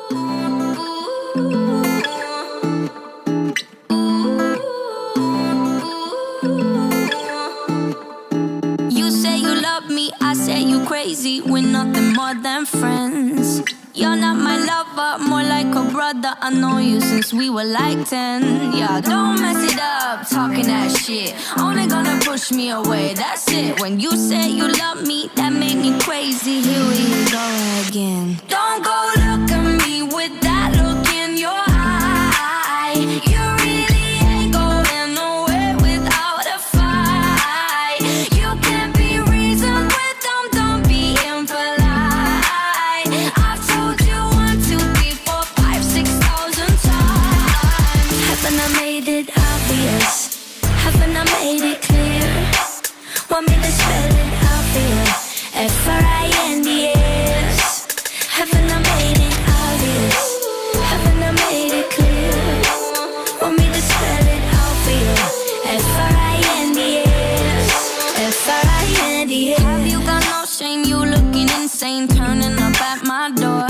You say you love me, I say you crazy. We're nothing more than friends. You're not my lover, more like a brother. I know you since we were like 10. Yeah, don't mess it up, talking that shit. Only gonna push me away, that's it. When you say you love me, that made me crazy. Here we go again. Don't go look at me with that look in your eye. You really ain't going nowhere without a fight. You can't be reasoned with them, don't be impolite. I've told you 1, 2, 3, 4, 5, 6,000 times. Haven't I made it obvious? Haven't I made it clear? Want me to spell it out for you? F-R-I-N-D-S. Haven't I made it obvious? Haven't I made it clear? Want me to spell it out for you? F-R-I-N-D-S. F-R-I-N-D-S. Have you got no shame? You looking insane, turning up at my door.